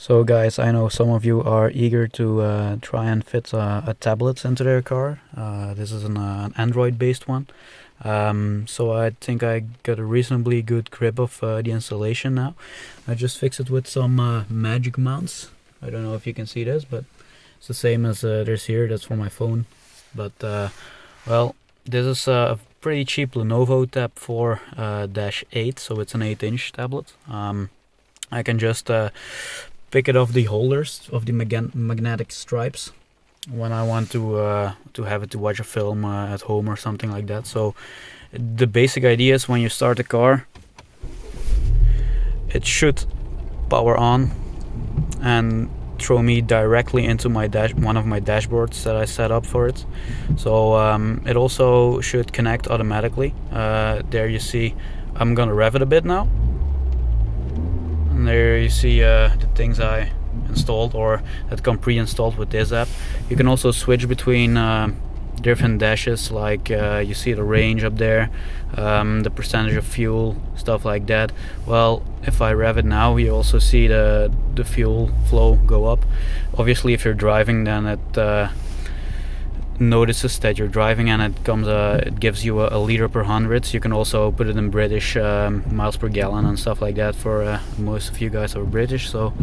So, guys, I know some of you are eager to try and fit a tablet into their car. This is an Android-based one. So I think I got a reasonably good grip of the installation now. I just fixed it with some magic mounts. I don't know if you can see this, but it's the same as there's here. That's for my phone. But, well, this is a pretty cheap Lenovo Tab 4-8, so it's an 8-inch tablet. I can just pick it off the holders of the magnetic stripes when I want to have it to watch a film at home or something like that. So the basic idea is when you start the car, it should power on and throw me directly into my one of my dashboards that I set up for it. So it also should connect automatically. There you see I'm gonna rev it a bit now. And there you see the things I installed or that come pre-installed with this app. You can also switch between different dashes, like you see the range up there, the percentage of fuel, stuff like that. Well, if I rev it now, you also see the fuel flow go up. Obviously, if you're driving, then it notices that you're driving, and it gives you a liter per 100. You can also put it in British miles per gallon and stuff like that for most of you guys are British. So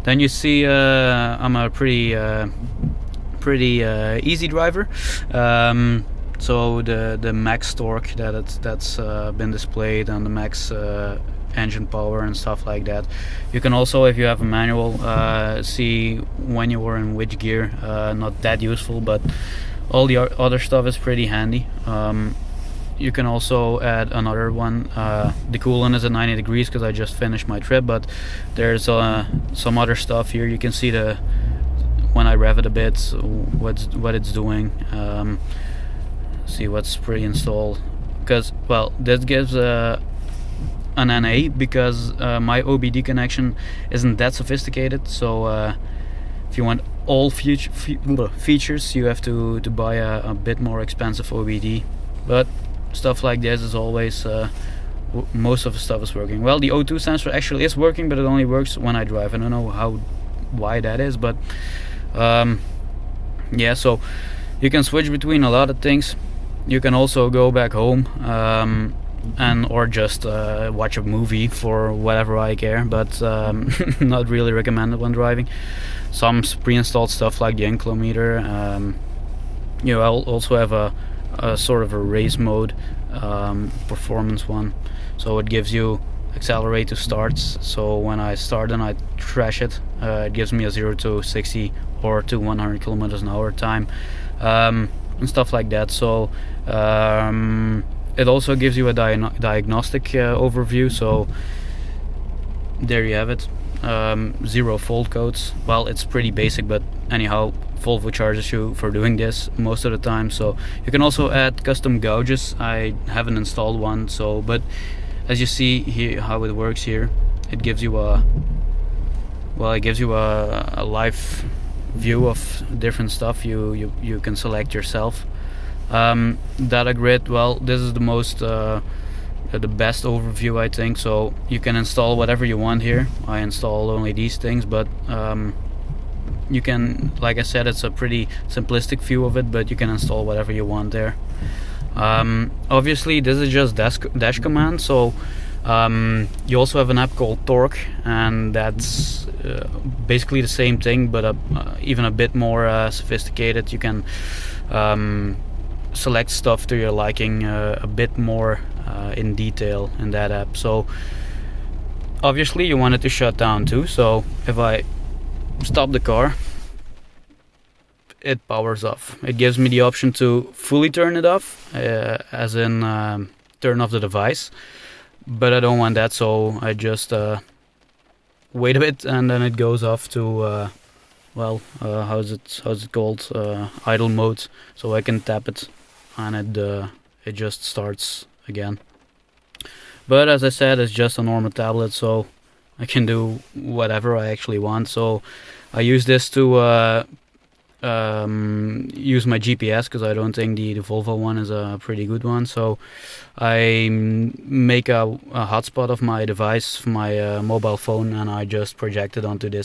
then you see I'm a pretty easy driver. So the max torque that's been displayed, and the max engine power and stuff like that. You can also, if you have a manual, see when you were in which gear. Not that useful, but all the other stuff is pretty handy. You can also add another one. The coolant is at 90 degrees because I just finished my trip, but there's some other stuff here. You can see when I rev it a bit, what it's doing. See what's pre-installed, because, well, this gives an NA, because my OBD connection isn't that sophisticated. So if you want all features, you have to buy a bit more expensive OBD. But stuff like this is always most of the stuff is working. Well, the O2 sensor actually is working, but it only works when I drive. I don't know why that is, but yeah. So you can switch between a lot of things. You can also go back home or just watch a movie for whatever I care, but not really recommended when driving. Some pre-installed stuff like the inclinometer. I'll also have a sort of a race mode, performance one, so it gives you accelerate to starts. So when I start and I trash it, it gives me a 0 to 60 or to 100 kilometers an hour time, and stuff like that. So it also gives you a diagnostic overview. So there you have it. 0 fault codes. Well, it's pretty basic, but anyhow, Volvo charges you for doing this most of the time. So you can also add custom gauges. I haven't installed one, but as you see here how it works here, it gives you a live view of different stuff you can select yourself. Data grid, well, this is the best overview, I think. So you can install whatever you want here. I install only these things, but you can, like I said, it's a pretty simplistic view of it, but you can install whatever you want there. Obviously this is just dash command. So you also have an app called Torque, and that's basically the same thing, but even a bit more sophisticated. You can select stuff to your liking a bit more in detail in that app. So obviously you want it to shut down too. So if I stop the car, it powers off. It gives me the option to fully turn it off, as in turn off the device, but I don't want that, so I just wait a bit, and then it goes off to how's it called, idle mode. So I can tap it and it just starts again. But as I said, it's just a normal tablet, so I can do whatever I actually want. So I use this to use my GPS, because I don't think the Volvo one is a pretty good one. So I make a hotspot of my device, my mobile phone, and I just project it onto this